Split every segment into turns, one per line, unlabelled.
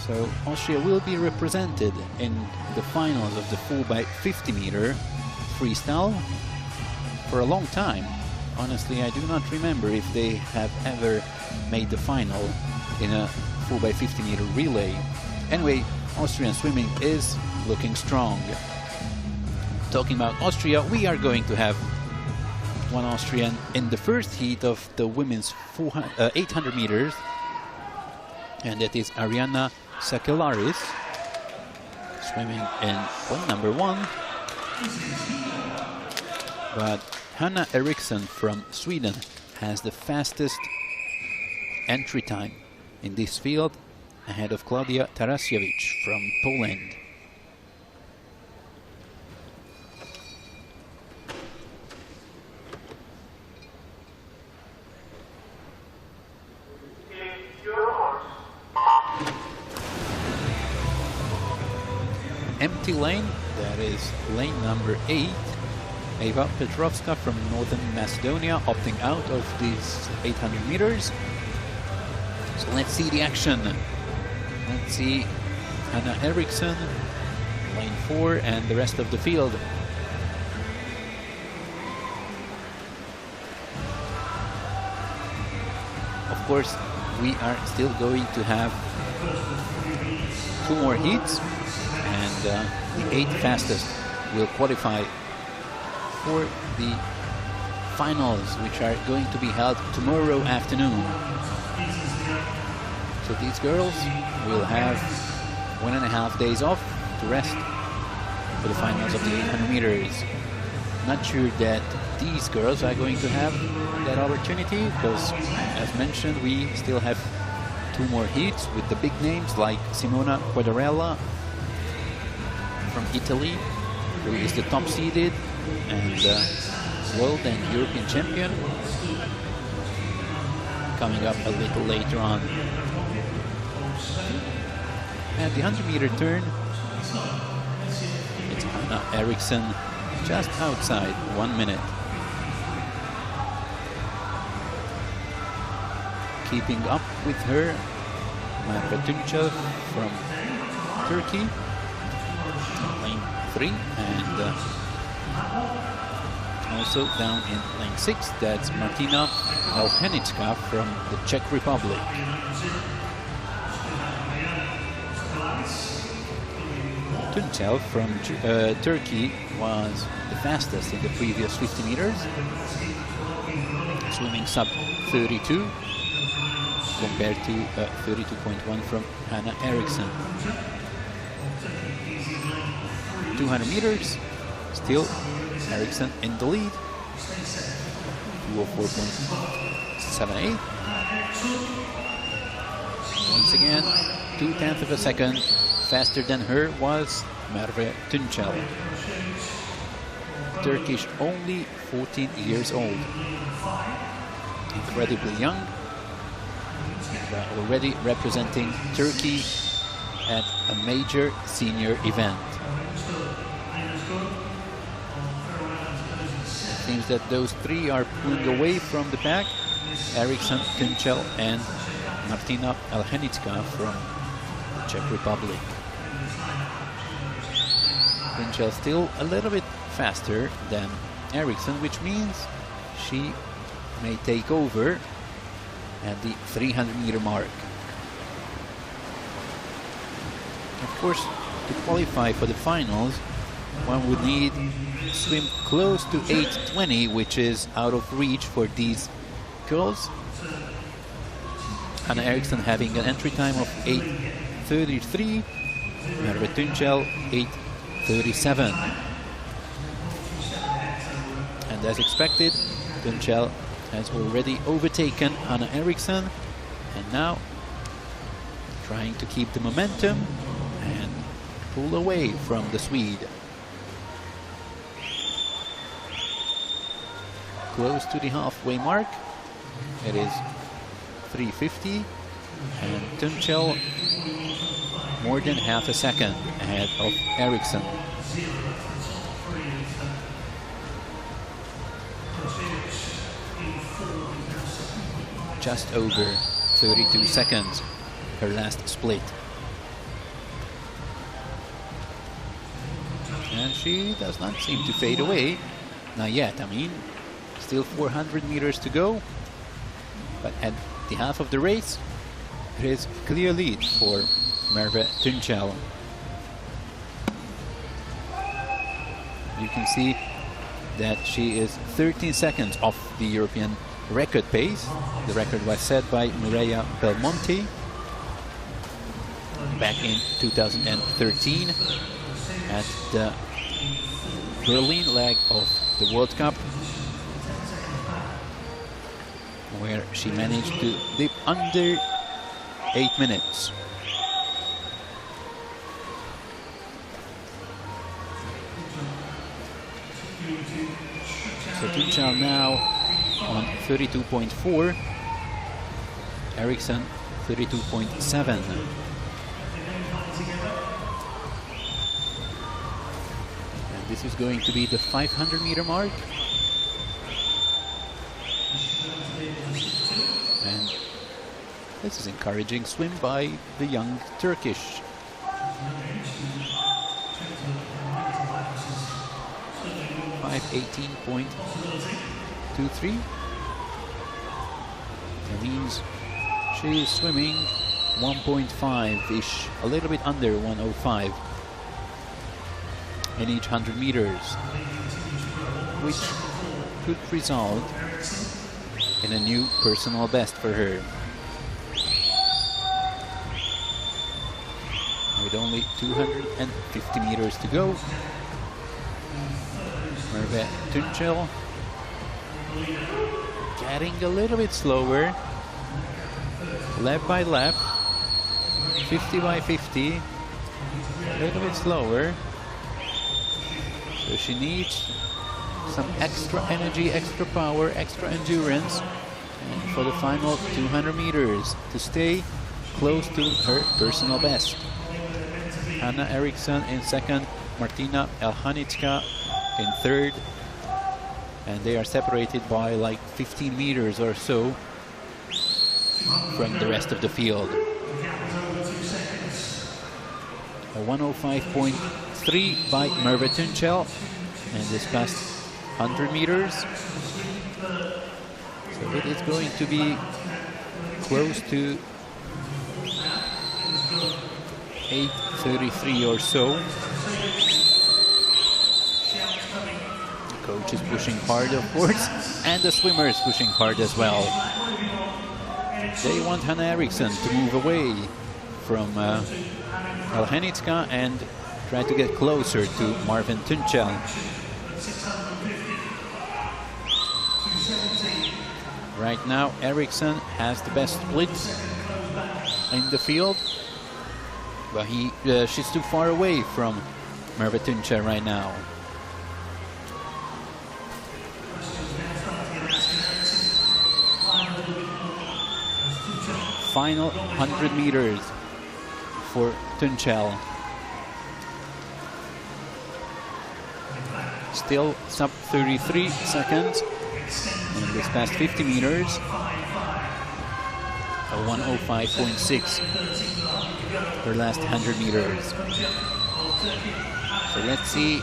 So Austria will be represented in the finals of the 4x50 meter freestyle for a long time. Honestly, I do not remember if they have ever made the final in a 4x50 meter relay. Anyway, Austrian swimming is looking strong. Talking about Austria, we are going to have one Austrian in the first heat of the women's 800 meters, and that is Arianna Sakelaris, swimming in point number 1. But Hanna Eriksson from Sweden has the fastest entry time in this field, ahead of Klaudia Tarasiewicz from Poland. Empty lane, that is lane number 8. Eva Petrovska from Northern Macedonia opting out of these 800 meters. So let's see the action. Let's see Hanna Eriksson, lane 4, and the rest of the field. Of course, we are still going to have 2 more heats, and the 8 fastest will qualify for the finals, which are going to be held tomorrow afternoon. So these girls will have 1.5 days off to rest for the finals of the 800 meters. Not sure that these girls are going to have that opportunity, because as mentioned, we still have 2 more heats with the big names like Simona Quadarella from Italy, who is the top seeded and world and European champion, coming up a little later on. At the 100-meter turn, it's Hanna Eriksson just outside 1 minute. Keeping up with her, Merve Tunçel from Turkey, lane 3, and also down in lane 6, that's Martina Alhenicka from the Czech Republic. Tunçel from Turkey was the fastest in the previous 50 meters, swimming sub 32 compared to 32.1 from Hanna Eriksson. 200 meters, still Eriksson in the lead, 204.78. Once again, 0.2 of a second faster than her was Merve Tunçel. Turkish, only 14 years old. Incredibly young, but already representing Turkey at a major senior event. It seems that those 3 are pulling away from the pack: Eriksson, Tunçel, and Martina Alhenicka from the Czech Republic. Tunçel still a little bit faster than Eriksson, which means she may take over at the 300-meter mark. Of course, to qualify for the finals, one would need to swim close to 8:20, which is out of reach for these girls. Hanna Eriksson having an entry time of 8:33, Merve Tunçel 8:37. And as expected, Tunçel has already overtaken Hanna Eriksson, and now trying to keep the momentum and pull away from the Swede. Close to the halfway mark. It is 3:50, and Tunçel more than half a second ahead of Eriksson. Just over 32 seconds her last split. And she does not seem to fade away. Not yet, I mean. Still 400 meters to go. But at the half of the race, it is clear lead for Merve Tunçal. You can see that she is 13 seconds off the European record pace. The record was set by Mireia Belmonte back in 2013 at the Berlin leg of the World Cup, where she managed to dip under 8 minutes. So Tunçal now on 32.4, Eriksson 32.7. And this is going to be the 500-meter mark. And this is encouraging swim by the young Turkish. 5:18.23. That means she is swimming 1.5-ish, a little bit under 105 in each 100 meters, which could result in a new personal best for her. With only 250 meters to go, Merve Tunçal getting a little bit slower, lap by lap, 50 by 50, a little bit slower. So she needs some extra energy, extra power, extra endurance, and for the final 200 meters to stay close to her personal best. Hanna Eriksson in second, Martina Elhanitska in third, and they are separated by like 15 meters or so from the rest of the field. A 105.3 by Merve Tunçal in this past 100 meters. So it is going to be close to 8:33 or so. The coach is pushing hard, of course, and the swimmer is pushing hard as well. They want Hanna Eriksson to move away from Elhanitska and try to get closer to Merve Tunçal. Right now, Eriksson has the best split in the field, but she's too far away from Merve Tunçal right now. Final 100 meters for Tunçal. Still sub 33 seconds in this past 50 meters. A 105.6 her last 100 meters. So let's see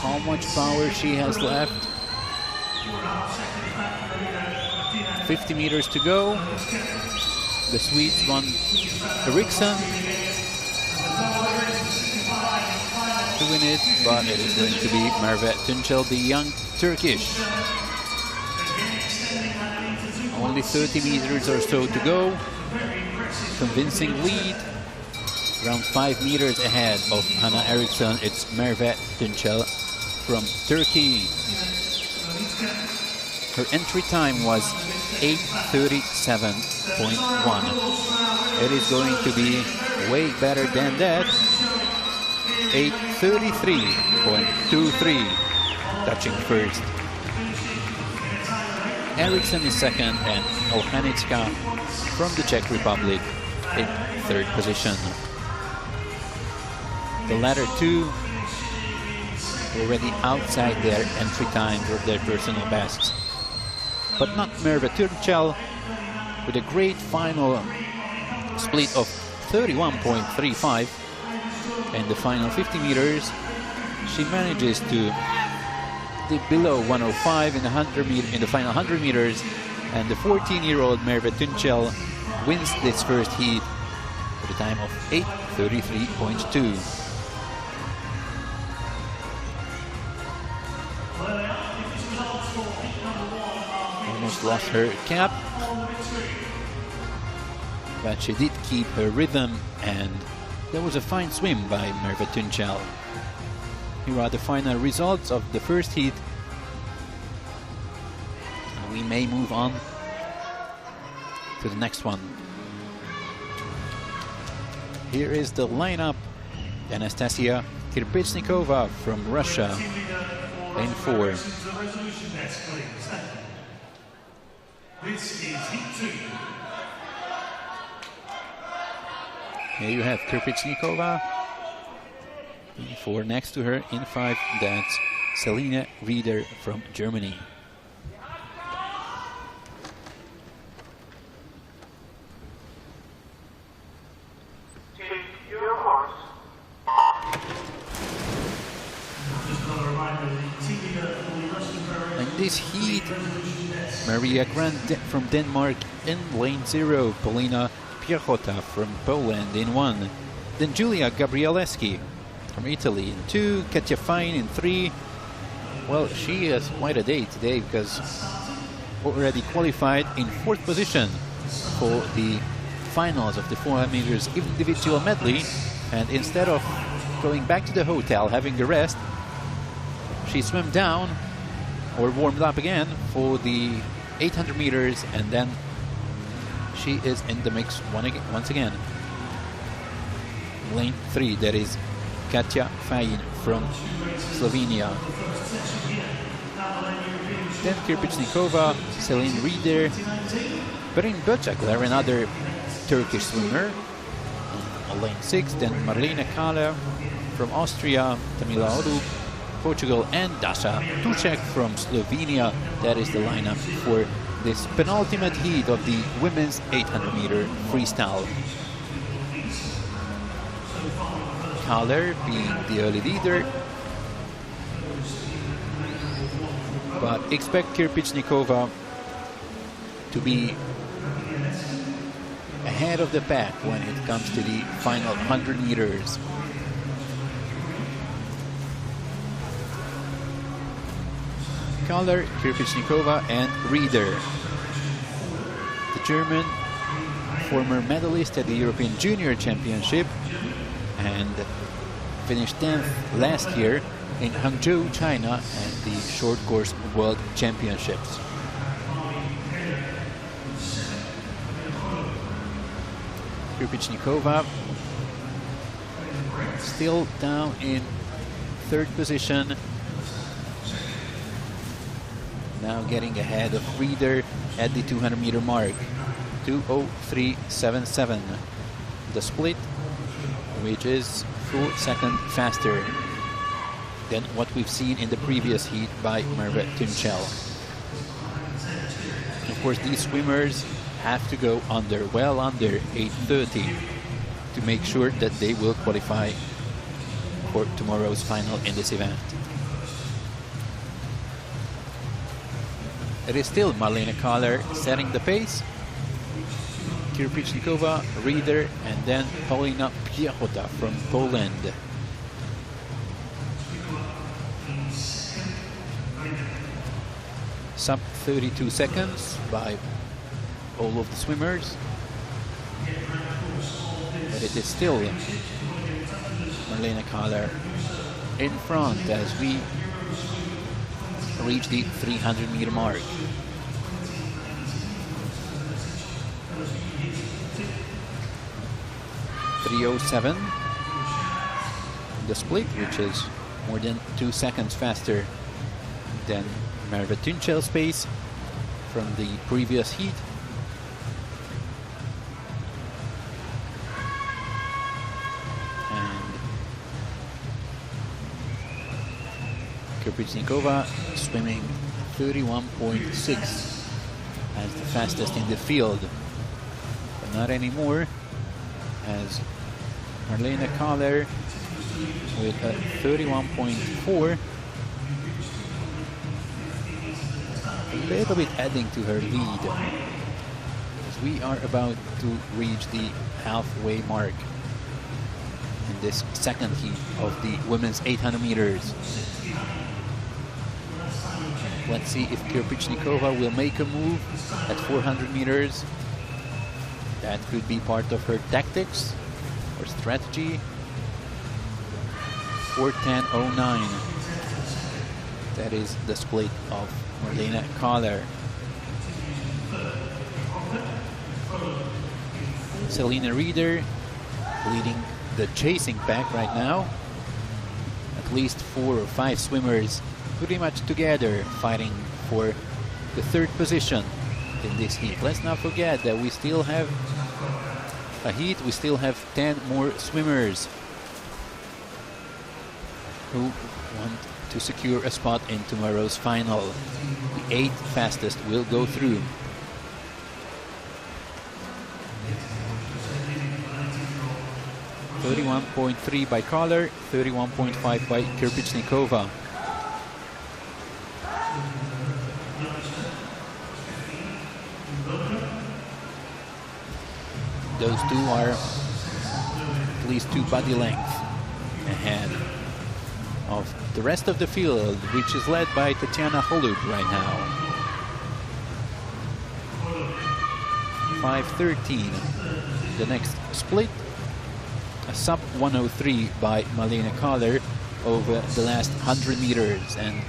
how much power she has left. 50 meters to go. The Swedes won Eriksson to win it, but it is going to be Merve Tunçal, the young Turkish. Only 30 meters or so to go. Convincing lead. Around 5 meters ahead of Hanna Eriksson, it's Merve Tunçal from Turkey. Her entry time was 8:37.1. It is going to be way better than that. 8:33.23, touching first. Eriksson is second, and Elhanitska from the Czech Republic in third position. The latter two already outside their entry times or their personal bests. But not Merve Tunçal, with a great final split of 31.35 in the final 50 meters. she manages to dip below 105 in the final 100 meters, and the 14-year-old Merve Tunchel wins this first heat with a time of 8:33.2. Almost lost her cap, but she did keep her rhythm, and that was a fine swim by Merve Tunchel. Here are the final results of the first heat. And we may move on to the next one. Here is the lineup. Anastasia Kirpichnikova from Russia, lane 4.
This is heat 2.
Here you have Kirpichnikova. In 4 next to her. In 5, that's Selina Rieder from Germany. In this heat, Maria Grant from Denmark in lane 0, Polina Piechota from Poland in 1, then Julia Gabrielewski from Italy in 2, Katja Fine in 3. Well, she has quite a day today because already qualified in 4th position for the finals of the 400 meters individual medley, and instead of going back to the hotel having a rest, she swam down or warmed up again for the 800 meters, and then she is in the mix once again. Lane 3, that is Katja Fine from Slovenia. Then Kirpichnikova, Selin Rieder, Berin Böcekler, another Turkish swimmer, in lane 6. Then Marlene Kahler from Austria, Tamila Odu, Portugal, and Dasha Tucek from Slovenia. That is the lineup for this penultimate heat of the women's 800 meter freestyle. Kahler being the early leader, but expect Kirpichnikova to be ahead of the pack when it comes to the final 100 meters. Kahler, Kirpichnikova, and Rieder. The German, former medalist at the European Junior Championship, and finished 10th last year in Hangzhou, China, at the Short Course World Championships. Kirpichnikova still down in 3rd position, now getting ahead of Rieder at the 200 meter mark, 2:03.77. The split, which is full second faster than what we've seen in the previous heat by Merve Tunchel. Of course, these swimmers have to go under, well under 8:30 to make sure that they will qualify for tomorrow's final in this event. It is still Marlene Kahler setting the pace. Kirpichnikova, Rieder, and then Paulina Piechota from Poland. Sub 32 seconds by all of the swimmers. But it is still Marlene Kahler in front as we reach the 300 meter mark. .307 the split, which is more than 2 seconds faster than Merve Tunchel's pace from the previous heat. And Kirpichnikova swimming 31.6 as the fastest in the field, but not anymore, as Marlene Kahler with a 31.4. A little bit adding to her lead, as we are about to reach the halfway mark in this second heat of the women's 800 meters. Let's see if Kirpichnikova will make a move at 400 meters. That could be part of her tactics or strategy. 4:10.09. That is the split of Marlene Kahler. Selena Reeder leading the chasing pack right now. At least 4 or 5 swimmers pretty much together fighting for the third position in this heat. Let's not forget that we still have a heat, we still have 10 more swimmers who want to secure a spot in tomorrow's final. The 8 fastest will go through. .31.3 by Kahler, 31.5 by Kirpichnikova. Those two are at least 2 body lengths ahead of the rest of the field, which is led by Tatiana Holub right now. 5:13. The next split, a sub 103 by Marlene Kahler over the last 100 meters, and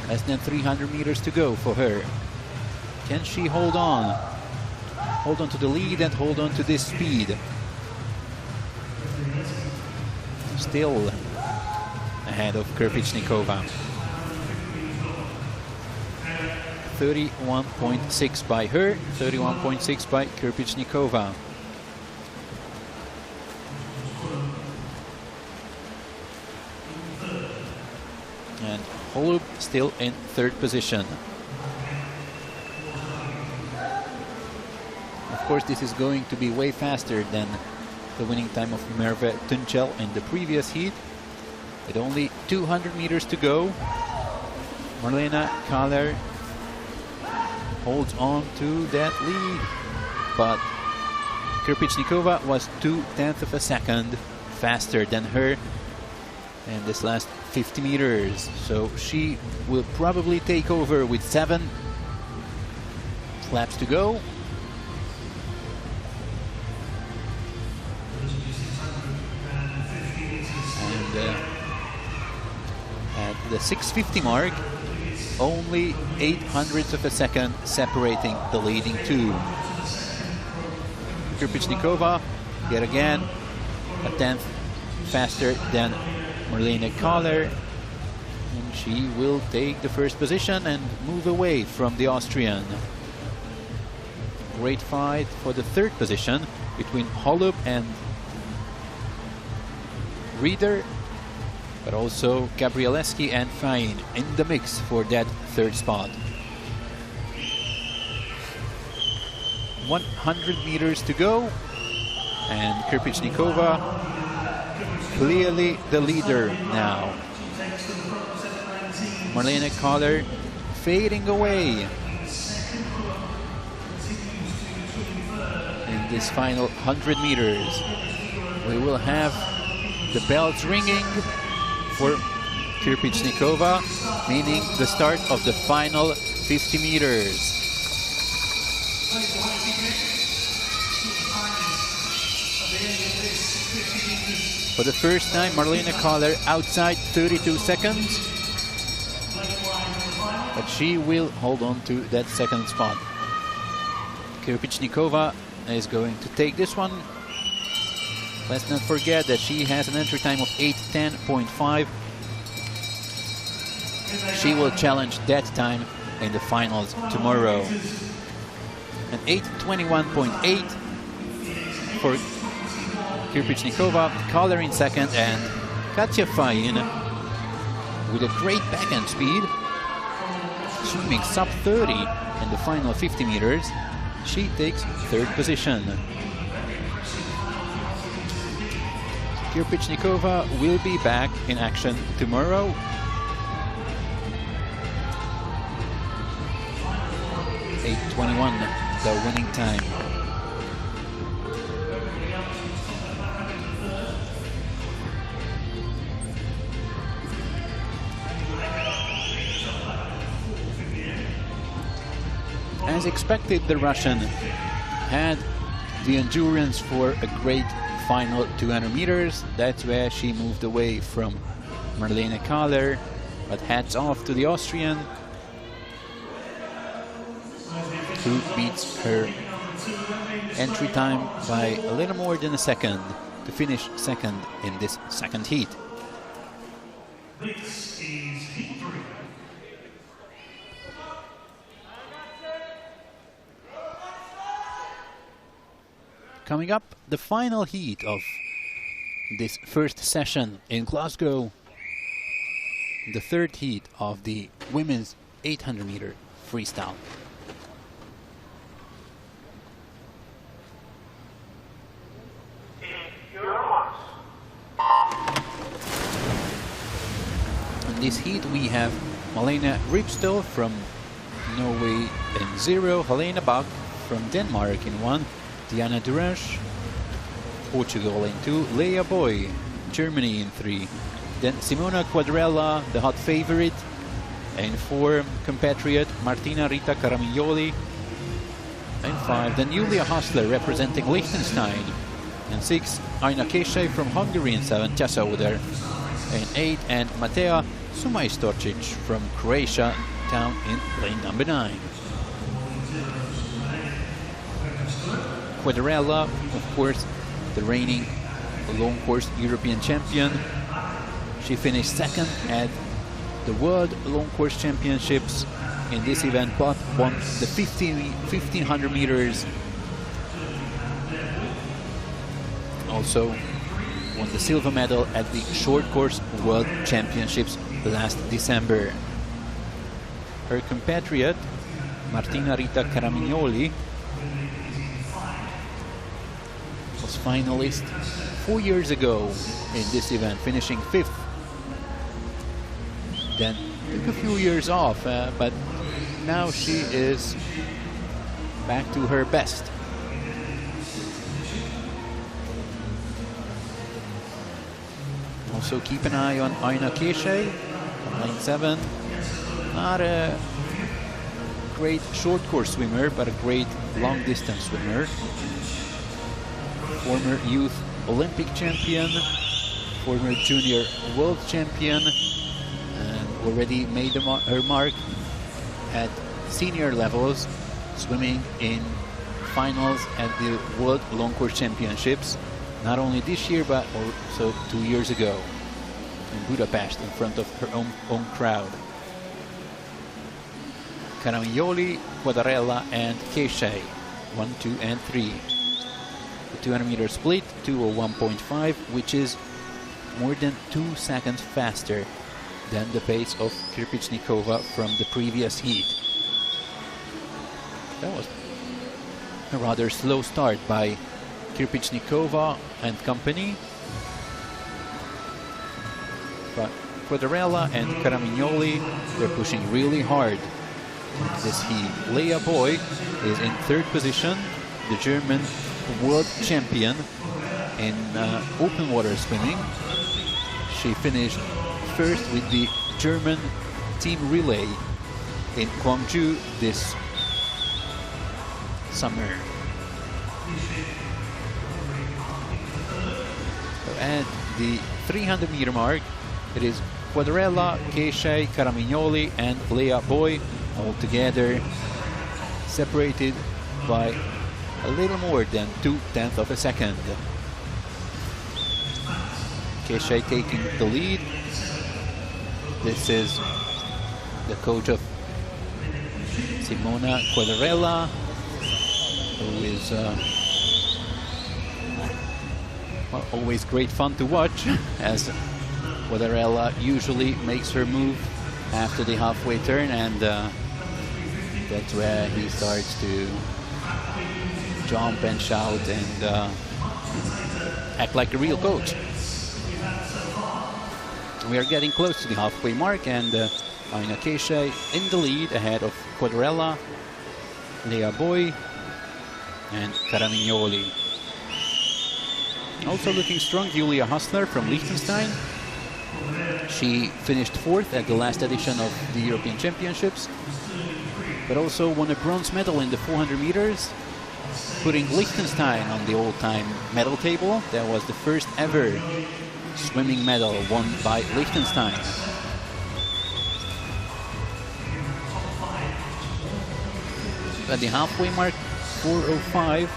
less than 300 meters to go for her. Can she hold on? Hold on to the lead and hold on to this speed. Still ahead of Kirpichnikova. 31.6 by her, 31.6 by Kirpichnikova. And Holub still in third position. Of course, this is going to be way faster than the winning time of Merve Tunchel in the previous heat. With only 200 meters to go, Marlene Kahler holds on to that lead. But Kirpichnikova was 0.2 of a second faster than her in this last 50 meters. So she will probably take over with 7 laps to go. At the 6:50 mark, only 0.08 of a second separating the leading two. Kirpichnikova, yet again, a 1/10 faster than Marlene Kahler, and she will take the first position and move away from the Austrian. Great fight for the third position between Holub and Reeder, but also Gabrielewski and Fine in the mix for that third spot. 100 meters to go, and Kirpichnikova clearly the leader now. Marlene Kahler fading away in this final 100 meters. We will have the bells ringing for Kirpichnikova, meaning the start of the final 50 meters. For the first time, Marlene Kahler outside 32 seconds, but she will hold on to that second spot. Kirpichnikova is going to take this one. Let's not forget that she has an entry time of 8:10.5. She will challenge that time in the finals tomorrow. And 8:21.8 for Kirpichnikova, Kahler in second, and Katja Fine with a great backhand speed, swimming sub 30 in the final 50 meters. She takes third position. Kirpichnikova will be back in action tomorrow. .821, the winning time. As expected, the Russian had the endurance for a great final 200 meters. That's where she moved away from Marlene Kahler, but hats off to the Austrian, who beats her entry time by a little more than a second to finish second in this second heat.
This is heat 3.
Coming up, the final heat of this first session in Glasgow, the third heat of the women's 800 meter freestyle. In this heat we have Malene Ripstel from Norway in 0, Helena Bach from Denmark in 1, Diana Durange, Portugal in 2, Leia Boy, Germany in 3, then Simona Quadrella, the hot favorite, in 4, compatriot Martina Rita Caramignoli, in 5, then Julia Hassler representing Liechtenstein, in 6, Aina Keshe from Hungary in 7, Tessa Oder in 8, and Matea Sumajstorčić from Croatia down in lane number 9. Quadrella, of course, the reigning long course European champion. She finished second at the World Long Course Championships in this event, but won the 1500 meters. Also won the silver medal at the Short Course World Championships last December. Her compatriot, Martina Rita Caramignoli, was finalist 4 years ago in this event, finishing 5th. Then took a few years off, but now she is back to her best. Also keep an eye on Aina Keshe from lane 7. Not a great short course swimmer, but a great long distance swimmer. Former youth Olympic champion, former junior world champion, and already made her mark at senior levels, swimming in finals at the World Long Course Championships, not only this year but also 2 years ago in Budapest in front of her own crowd. Caramignoli, Quadrella and Keshe, 1, 2 and 3. The 200 meter split, 2:01.5, which is more than 2 seconds faster than the pace of Kirpichnikova from the previous heat. That was a rather slow start by Kirpichnikova and company, but Quadrella and Caramignoli, they're pushing really hard this heat. Leia Boy is in 3rd position, the German world champion in open water swimming. She finished 1st with the German team relay in Gwangju this summer. So at the 300 meter mark, it is Quadrella, Keshe, Caramignoli and Leia Boy all together, separated by a little more than 2/10 of a second. Keshe taking the lead. This is the coach of Simona Quadrella, who is well, always great fun to watch, as Quadrella usually makes her move after the halfway turn, and that's where he starts to jump and shout and act like a real coach. We are getting close to the halfway mark, and Aina Keisei in the lead ahead of Quadrella, Lea Boy, and Caramignoli. Also looking strong, Julia Hassler from Liechtenstein. She finished 4th at the last edition of the European Championships, but also won a bronze medal in the 400 meters, putting Liechtenstein on the all-time medal table. That was the first ever swimming medal won by Liechtenstein. At the halfway mark, 4:05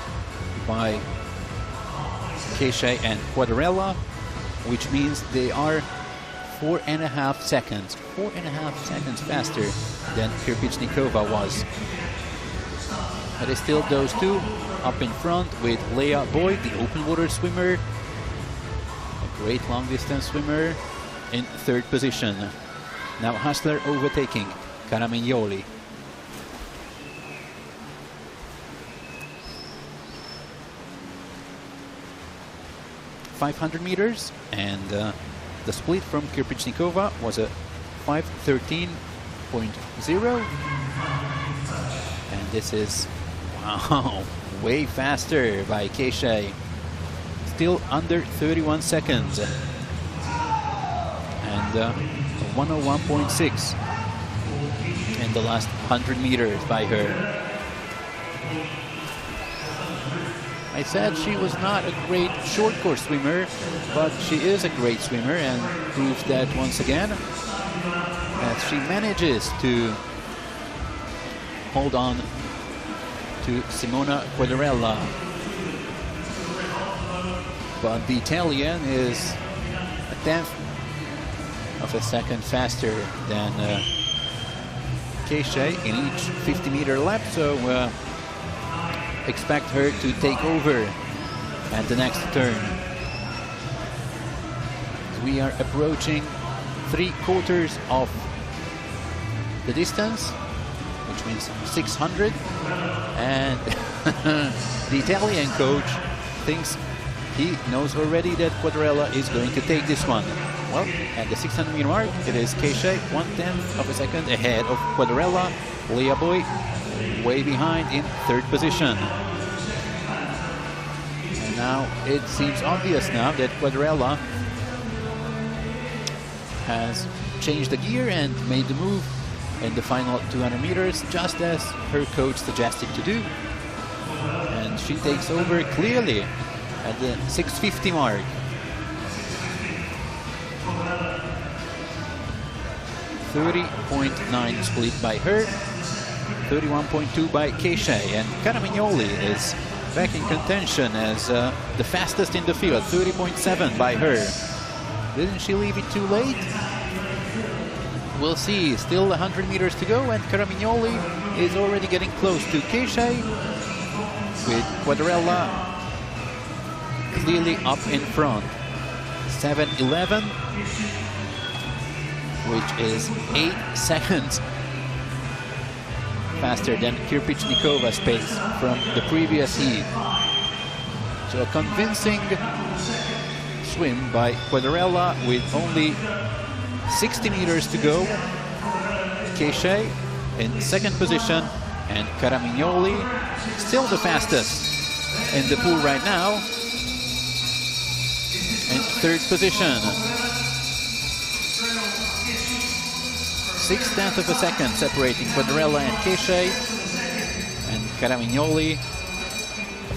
by Keisei and Quadrella, which means they are 4.5 seconds faster than Kirpichnikova was. But it's still those two up in front with Lea Boyd, the open water swimmer, a great long distance swimmer, in 3rd position. Now Hassler overtaking Caramignoli. 500 meters, and the split from Kirpichnikova was a 5:13.0, and this is, wow, way faster by Keisei. Still under 31 seconds, and 101.6 in the last 100 meters by her. I said she was not a great short course swimmer, but she is a great swimmer and proves that once again, as she manages to hold on to Simona Quadrella. But the Italian is a 1/10 of a second faster than Keisei in each 50-meter lap, so expect her to take over at the next turn. We are approaching 3/4 of the distance, which means 600, and the Italian coach thinks he knows already that Quadrella is going to take this one. Well, at the 600-meter mark, it is Keisei 1/10 of a second ahead of Quadrella. Lea Boy way behind in 3rd position. And now it seems obvious now that Quadrella has changed the gear and made the move in the final 200 meters, just as her coach suggested to do. And she takes over clearly at the 6:50 mark. 30.9 split by her, 31.2 by Keisei, and Caramignoli is back in contention as the fastest in the field, 30.7 by her. Didn't she leave it too late? We'll see. Still 100 meters to go, and Caramignoli is already getting close to Keisei, with Quadrella clearly up in front. 7:11, which is 8 seconds faster than Kirpichnikova's pace from the previous heat. So a convincing swim by Quadrella with only 60 meters to go. Keisei in 2nd position, and Caramignoli still the fastest in the pool right now in 3rd position. 0.6 of a second separating Quadrella and Keisei, and Caramignoli a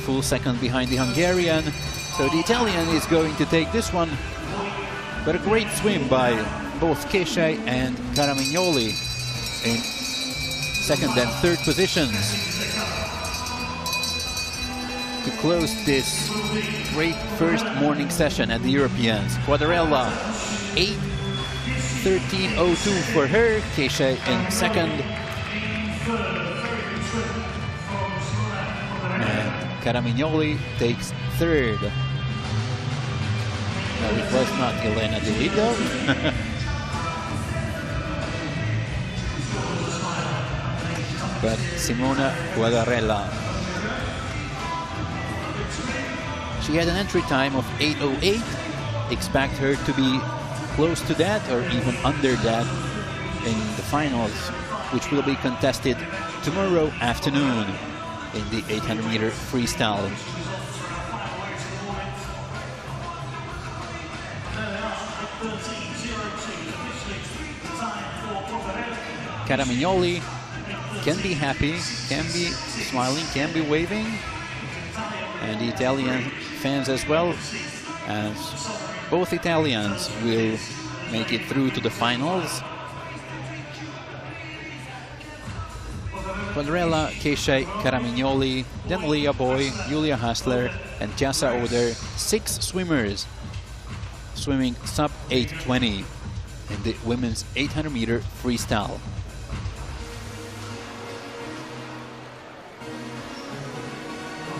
full second behind the Hungarian. So the Italian is going to take this one, but a great swim by both Keisei and Caramignoli in 2nd and 3rd positions to close this great first morning session at the Europeans. Quadrella 8:13.02 for her, Keisei in 2nd, and Caramignoli takes 3rd. No, it was not Elena Di Lido. But Simona Quadrella. She had an entry time of 8:08. Expect her to be close to that or even under that in the finals, which will be contested tomorrow afternoon in the 800-meter freestyle. Caramignoli can be happy, can be smiling, can be waving, and the Italian fans as well, as both Italians will make it through to the finals. Quadrella, Keisha Caramignoli, then Leah Boy, Julia Hassler, and Tiasa Oder, 6 swimmers swimming sub 8:20 in the women's 800-meter freestyle.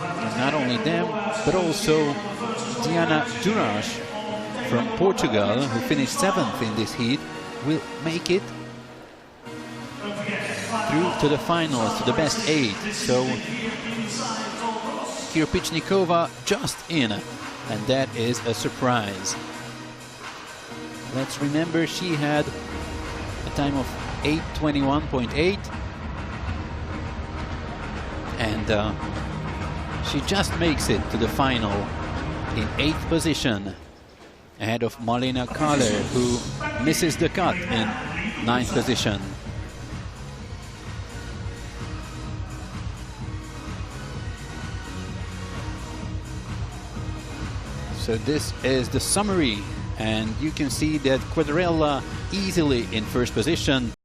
And not only them, but also Diana Duras from Portugal, who finished 7th in this heat, will make it through to the finals, to the best 8. So Kirpichnikova just in, and that is a surprise. Let's remember she had a time of 8:21.8, and she just makes it to the final in 8th position, ahead of Marlena Kahler, who misses the cut in 9th position. So this is the summary, and you can see that Quadrella easily in 1st position.